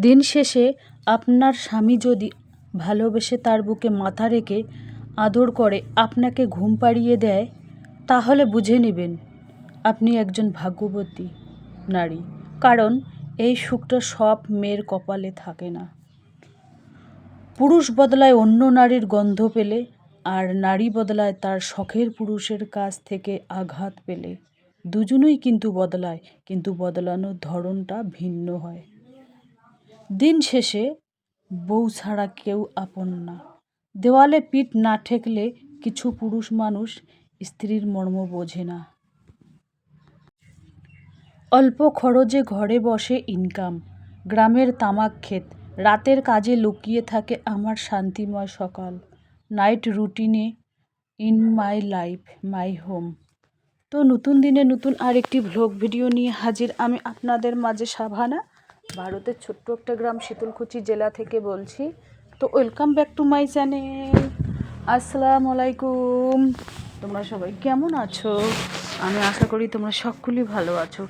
দিন শেষে আপনার স্বামী যদি ভালোবেসে তার বুকে মাথা রেখে আদর করে আপনাকে ঘুম পাড়িয়ে দেয়, তাহলে বুঝে নেবেন আপনি একজন ভাগ্যবতী নারী। কারণ এই সুখটা সব মেয়ের কপালে থাকে না। পুরুষ বদলায় অন্য নারীর গন্ধ পেলে, আর নারী বদলায় তার শখের পুরুষের কাছ থেকে আঘাত পেলে। দুজনেই কিন্তু বদলায়, কিন্তু বদলানোর ধরনটা ভিন্ন হয়। দিন শেষে বউ ছাড়া কেউ আপন না। দেওয়ালে পিঠ না ঠেকলে কিছু পুরুষ মানুষ স্ত্রীর মর্ম বোঝে না। অল্প খরচে ঘরে বসে ইনকাম, গ্রামের তামাক ক্ষেত, রাতের কাজে লুকিয়ে থাকে আমার শান্তিময় সকাল। নাইট রুটিনে in my life my home. তো নতুন দিনে নতুন আরেকটি ভ্লগ ভিডিও নিয়ে হাজির আমি আপনাদের মাঝে সাভানা, ভারতের ছোট্ট একটা গ্রাম শীতলকুচি জেলা থেকে বলছি। তো welcome back to my channel. আসসালামু আলাইকুম। তোমরা সবাই কেমন আছো? আমি আশা করি তোমরা সকলেই ভালো আছো।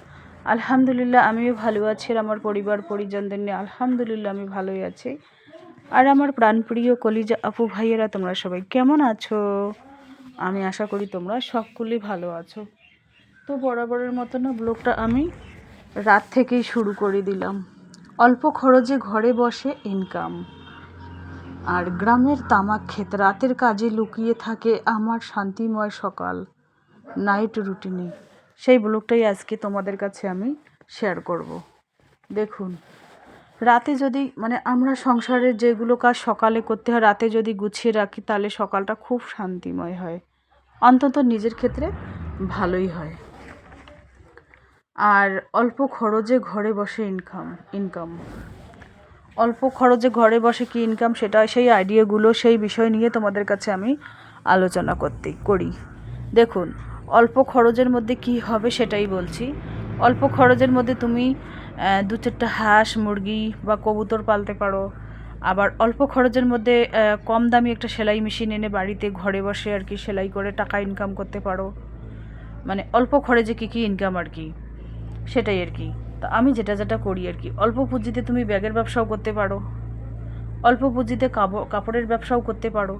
আলহামদুলিল্লাহ আমিও ভালো আছি, আর আমার পরিবার পরিজনদের নিয়ে আলহামদুলিল্লাহ আমি ভালোই আছি। আর আমার প্রাণপ্রিয় কলিজা আপু ভাইয়েরা তোমরা সবাই কেমন আছো? আমি আশা করি তোমরা সকলেই ভালো আছো। তো বরাবরের মতো না ব্লগটা আমি রাত থেকেই শুরু করে দিলাম। অল্প খরচে ঘরে বসে ইনকাম, আর গ্রামের তামাক ক্ষেত, রাতের কাজে লুকিয়ে থাকে আমার শান্তিময় সকাল। নাইট রুটিনে সেই ব্লগটাই আজকে তোমাদের কাছে আমি শেয়ার করব। দেখুন, রাতে যদি আমরা সংসারের যেগুলো কাজ সকালে করতে হয় রাতে যদি গুছিয়ে রাখি, তাহলে সকালটা খুব শান্তিময় হয়, অন্তত নিজের ক্ষেত্রে ভালোই হয়। আর অল্প খরচে ঘরে বসে ইনকাম অল্প খরচে ঘরে বসে কি ইনকাম, সেটা সেই আইডিয়াগুলো সেই বিষয় নিয়ে তোমাদের কাছে আমি আলোচনা করি। দেখুন, অল্প খরচের মধ্যে কি হবে সেটাই বলছি। অল্প খরচের মধ্যে তুমি 2-4টা হাঁস মুরগি বা কবুতর পালতে পারো। আবার অল্প খরচের মধ্যে কম দামি একটা সেলাই মেশিন এনে বাড়িতে ঘরে বসে আর কি সেলাই করে টাকা ইনকাম করতে পারো। অল্প খরচে কী ইনকাম আর কি, সেটাই আর কি। তো আমি যেটা করি আর কি, অল্প পুঁজিতে তুমি ব্যাগের ব্যবসাও করতে পারো, অল্প পুঁজিতে কাপড়ের ব্যবসাও করতে পারো।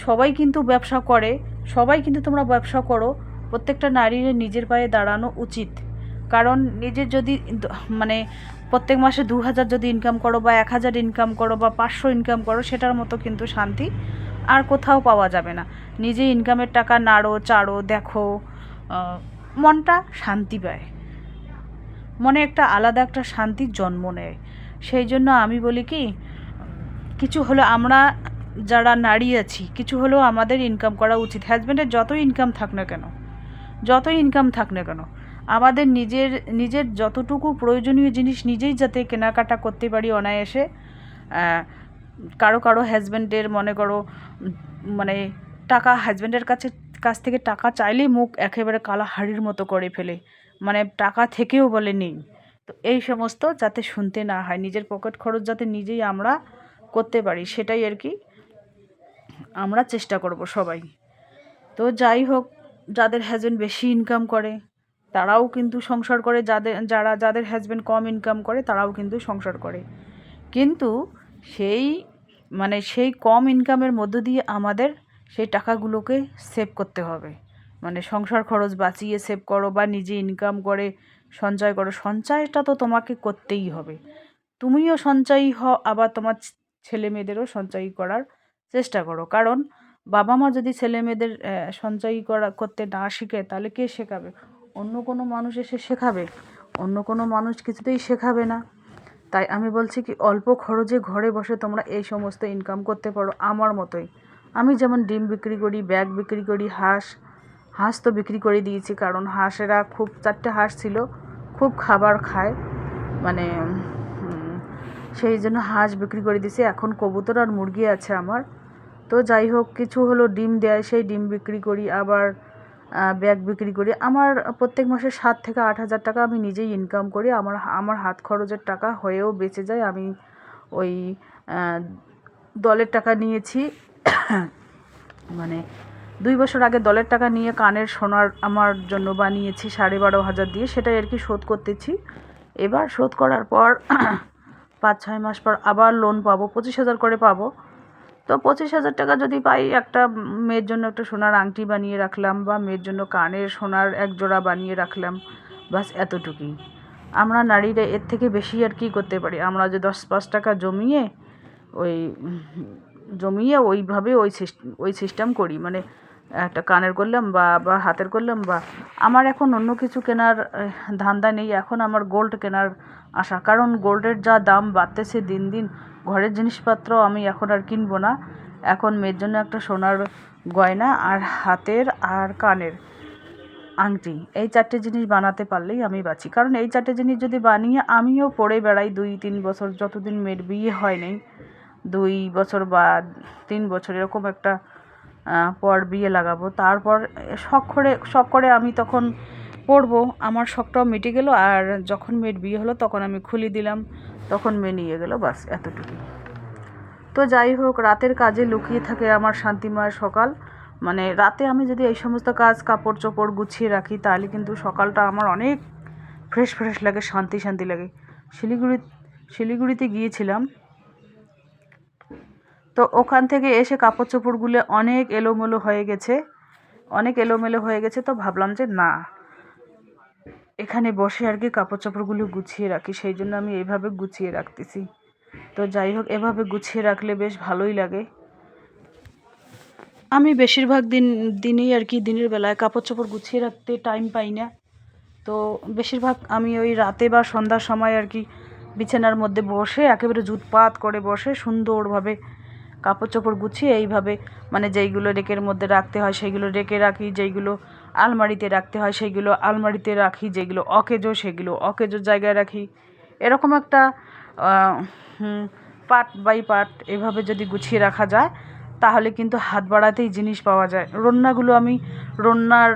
সবাই কিন্তু ব্যবসা করে, সবাই কিন্তু তোমরা ব্যবসা করো। প্রত্যেকটা নারীর নিজের পায়ে দাঁড়ানো উচিত। কারণ নিজের যদি প্রত্যেক মাসে 2000 যদি ইনকাম করো বা 1000 ইনকাম করো বা 500 ইনকাম করো, সেটার মতো কিন্তু শান্তি আর কোথাও পাওয়া যাবে না। নিজে ইনকামের টাকা নাড়ো চাড়ো দেখো, মনটা শান্তি পায়, মনে একটা আলাদা একটা শান্তির জন্ম নেয়। সেই জন্য আমি বলি কি, কিছু হলো আমরা যারা নারী আছি, কিছু হলেও আমাদের ইনকাম করা উচিত। হাজব্যান্ডের যতই ইনকাম থাক না কেন আমাদের নিজের যতটুকু প্রয়োজনীয় জিনিস নিজেই যাতে কেনাকাটা করতে পারি অনায়াসে। কারো হাজব্যান্ডের মনে করো টাকা, হাজব্যান্ডের কাছ থেকে টাকা চাইলেই মুখ একেবারে কালা হাড়ির মতো করে ফেলে, টাকা থেকেও বলে নেই। তো এই সমস্ত যাতে শুনতে না হয়, নিজের পকেট খরচ যাতে নিজেই আমরা করতে পারি, সেটাই আর কি আমরা চেষ্টা করব সবাই। তো যাই হোক, যাদের হাজব্যান্ড বেশি ইনকাম করে তারাও কিন্তু সংসার করে, যাদের হাজব্যান্ড কম ইনকাম করে তারাও কিন্তু সংসার করে। কিন্তু সেই কম ইনকামের মধ্য দিয়ে আমাদের সেই টাকাগুলোকে সেভ করতে হবে। সংসার খরচ বাঁচিয়ে সেভ করো বা নিজে ইনকাম করে সঞ্চয় করো। সঞ্চয়টা তো তোমাকে করতেই হবে। তুমিও সঞ্চয়ী হও, আবার তোমার ছেলে মেয়েদেরও সঞ্চয়ী করার চেষ্টা করো। কারণ বাবা মা যদি ছেলে মেয়েদের সঞ্চয়ী করতে না শিখে, তাহলে কে শেখাবে? অন্য কোনো মানুষ এসে শেখাবে? অন্য কোনো মানুষ কিছুতেই শেখাবে না। তাই আমি বলছি কি, অল্প খরচে ঘরে বসে তোমরা এই সমস্ত ইনকাম করতে পারো আমার মতোই। আমি যেমন ডিম বিক্রি করি, ব্যাগ বিক্রি করি, হাঁস তো বিক্রি করে দিয়েছি। কারণ হাঁসেরা 4টে হাঁস ছিল, খুব খাবার খায়, সেই জন্য হাঁস বিক্রি করে দিয়েছি। এখন কবুতর আর মুরগি আছে আমার। তো যাই হোক, কিছু হলো ডিম দেয়, সেই ডিম বিক্রি করি, আবার ব্যাগ বিক্রি করি। আমার প্রত্যেক মাসে 7 থেকে 8 হাজার টাকা আমি নিজেই ইনকাম করি। আমার হাত খরচের টাকা হয়েও বেঁচে যায়। আমি ওই দলের টাকা নিয়েছি, 2 বছর আগে দলের টাকা নিয়ে কানের সোনার আমার জন্য বানিয়েছি 12,500 দিয়ে, সেটাই আর কি শোধ করতেছি। এবার শোধ করার পর 5-6 মাস পর আবার লোন পাবো, 25,000 করে পাবো। তো 25,000 টাকা যদি পাই, একটা মেয়ের জন্য একটা সোনার আংটি বানিয়ে রাখলাম, বা মেয়ের জন্য কানের সোনার এক জোড়া বানিয়ে রাখলাম, বাস এতটুকুই। আমরা নারীরা এর থেকে বেশি আর কি করতে পারি? আমরা যে 10-5 টাকা জমিয়ে ওই ওইভাবে ওই সিস্টেম করি, মানে একটা কানের করলাম বা হাতের করলাম, বা আমার এখন অন্য কিছু কেনার ধান্দা নেই। এখন আমার গোল্ড কেনার আশা, কারণ গোল্ডের যা দাম বাড়তেছে দিন দিন, ঘরের জিনিসপত্র আমি এখন আর কিনবো না। এখন মেয়ের জন্য একটা সোনার গয়না, আর হাতের আর কানের আংটি, এই 4টে জিনিস বানাতে পারলেই আমি বাঁচি। কারণ এই 4টে জিনিস যদি বানিয়ে আমিও পরে বেড়াই 2-3 বছর, যতদিন মেয়ের বিয়ে হয় নাই, 2 বছর বা 3 বছর এরকম একটা পর বিয়ে লাগাবো, তারপর শখ করে আমি তখন পরবো, আমার শখটাও মিটে গেল। আর যখন মেয়ের বিয়ে হলো তখন আমি খুলে দিলাম, তখন মেয়ে নিয়ে গেলো, বাস এতটুকু। তো যাই হোক, রাতের কাজে লুকিয়ে থাকে আমার শান্তিময় সকাল। মানে রাতে আমি যদি এই সমস্ত কাজ, কাপড় চোপড় গুছিয়ে রাখি, তাহলে কিন্তু সকালটা আমার অনেক ফ্রেশ লাগে, শান্তি লাগে। শিলিগুড়িতে গিয়েছিলাম, তো ওখান থেকে এসে কাপড় চোপড়গুলো অনেক এলোমেলো হয়ে গেছে। তো ভাবলাম যে না, এখানে বসে আর কি কাপড় চোপড়গুলো গুছিয়ে রাখি, সেই জন্য আমি এইভাবে গুছিয়ে রাখতেছি। তো যাই হোক, এভাবে গুছিয়ে রাখলে বেশ ভালোই লাগে। আমি বেশিরভাগ দিনেই আর কি দিনের বেলায় কাপড় চোপড় গুছিয়ে রাখতে টাইম পাই না। তো বেশিরভাগ আমি ওই রাতে বা সন্ধ্যার সময় আর কি বিছানার মধ্যে বসে একেবারে জুতপাত করে বসে সুন্দরভাবে কাপড় চোপড় গুছিয়ে এইভাবে, মানে যেইগুলো রেকের মধ্যে রাখতে হয় সেইগুলো রেকে রাখি, যেইগুলো আলমারিতে রাখতে হয় সেইগুলো আলমারিতে রাখি, যেগুলো অকেজো সেগুলো অকেজোর জায়গায় রাখি। এরকম একটা পার্ট বাই পার্ট এভাবে যদি গুছিয়ে রাখা যায়, তাহলে কিন্তু হাত বাড়াতেই জিনিস পাওয়া যায়। রান্নার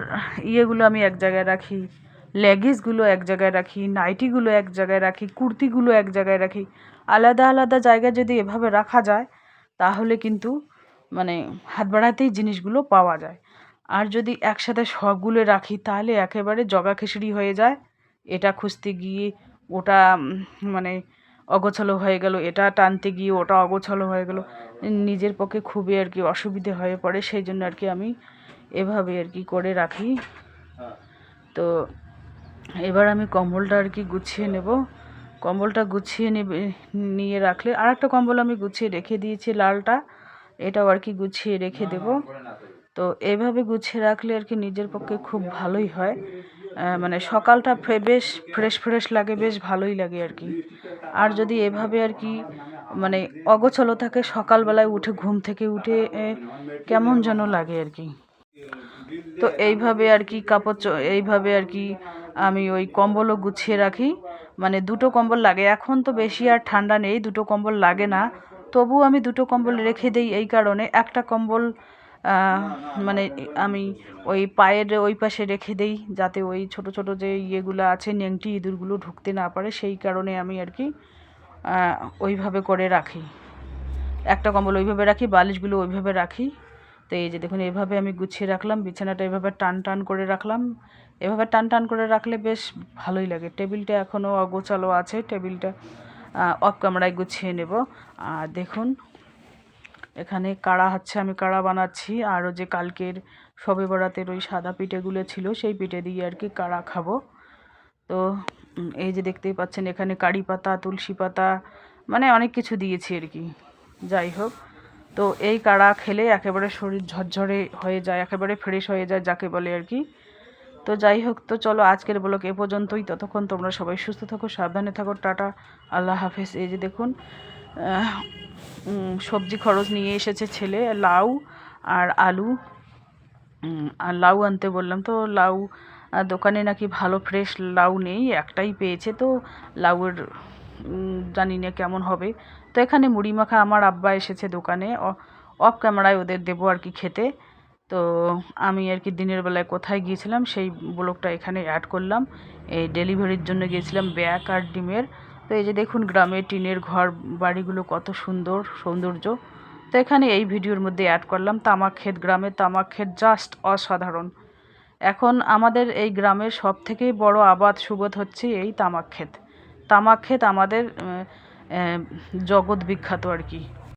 ইয়েগুলো আমি এক জায়গায় রাখি, লেগিংসগুলো এক জায়গায় রাখি, নাইটিগুলো এক জায়গায় রাখি, কুর্তিগুলো এক জায়গায় রাখি। আলাদা আলাদা জায়গায় যদি এভাবে রাখা যায়, তাহলে কিন্তু মানে হাত বাড়াতেই জিনিসগুলো পাওয়া যায়। আর যদি একসাথে সবগুলো রাখি, তাহলে একেবারে জগা খিচুড়ি হয়ে যায়। এটা খুঁজতে গিয়ে ওটা মানে অগোছালো হয়ে গেল, এটা টানতে গিয়ে ওটা অগোছালো হয়ে গেল, নিজের পক্ষে খুবই আর কি অসুবিধে হয়ে পড়ে। সেই জন্য আর কি আমি এভাবে আর কি করে রাখি। তো এবার আমি কম্বলটা আর কি গুছিয়ে নেব। কম্বলটা গুছিয়ে নিয়ে রাখলে, আর একটা কম্বল আমি গুছিয়ে রেখে দিয়েছি লালটা, এটাও আর কি গুছিয়ে রেখে দেব। তো এইভাবে গুছিয়ে রাখলে আর কি নিজের পক্ষে খুব ভালোই হয়, মানে সকালটা বেশ ফ্রেশ লাগে, বেশ ভালোই লাগে আর কি। আর যদি এভাবে আর কি মানে অগোছালো থাকে, সকালবেলায় উঠে ঘুম থেকে উঠে কেমন যেন লাগে আর কি। তো এইভাবে আর কি এইভাবে আর কি আমি ওই কম্বলও গুছিয়ে রাখি। মানে 2টো কম্বল লাগে, এখন তো বেশি আর ঠান্ডা নেই, 2টো কম্বল লাগে না, তবু আমি 2টো কম্বল রেখে দিই এই কারণে। একটা কম্বল মানে আমি ওই পায়ের ওই পাশে রেখে দিই, যাতে ওই ছোট ছোট যে ইয়েগুলো আছে নেংটি ইঁদুরগুলো ঢুকতে না পারে, সেই কারণে আমি আর কি ওইভাবে করে রাখি। একটা কম্বল ওইভাবে রাখি, বালিশগুলো ওইভাবে রাখি। তো এই যে দেখুন, এভাবে আমি গুছিয়ে রাখলাম, বিছানাটা এভাবে টান করে রাখলাম। এভাবে টান করে রাখলে বেশ ভালোই লাগে। টেবিলটা এখনও অগোছালো আছে, টেবিলটা অফ ক্যামেরায় গুছিয়ে নেব। আর দেখুন, এখানে কাড়া হচ্ছে, আমি কাড়া বানাচ্ছি। আরও যে কালকের শবে বরাতের ওই সাদা পিঠেগুলো ছিল, সেই পিঠে দিয়ে আর কি কাড়া খাবো। তো এই যে দেখতেই পাচ্ছেন, এখানে কারি পাতা, তুলসী পাতা, মানে অনেক কিছু দিয়েছি আর কি। যাই হোক, তো এই কাড়া খেলে একেবারে শরীর ঝরঝরে হয়ে যায়, একেবারে ফ্রেশ হয়ে যায় যাকে বলে আর কি। তো যাই হোক, তো চলো আজকের ব্লগ এ পর্যন্তই। ততক্ষণ তোমরা সবাই সুস্থ থাকো, সাবধানে থাকো, টাটা, আল্লাহ হাফেজ। এই যে দেখুন, সবজি খরচ নিয়ে এসেছে ছেলে, লাউ আর আলু। আর লাউ আনতে বললাম, তো লাউ দোকানে নাকি ভালো ফ্রেশ লাউ নেই, একটাই পেয়েছে। তো লাউয়ের জানি না কেমন হবে। তো এখানে মুড়ি মাখা আমার আব্বা এসেছে দোকানে, অফ ক্যামেরায় ওদের দেবো আর কি খেতে। তো আমি আর কি দিনের বেলায় কোথায় গিয়েছিলাম সেই ব্লগটা এখানে অ্যাড করলাম। এই ডেলিভারির জন্য গিয়েছিলাম ব্যাগ আর ডিমের। তো এই যে দেখুন, গ্রামে টিনের ঘর বাড়িগুলো কত সৌন্দর্য। তো এখানে এই ভিডিওর মধ্যে অ্যাড করলাম তামাক ক্ষেত, গ্রামের তামাক ক্ষেত জাস্ট অসাধারণ। এখন আমাদের এই গ্রামের সবথেকে বড় আবাদ সুবোধ হচ্ছে এই তামাক ক্ষেত। আমাদের জগৎ বিখ্যাত আর কি।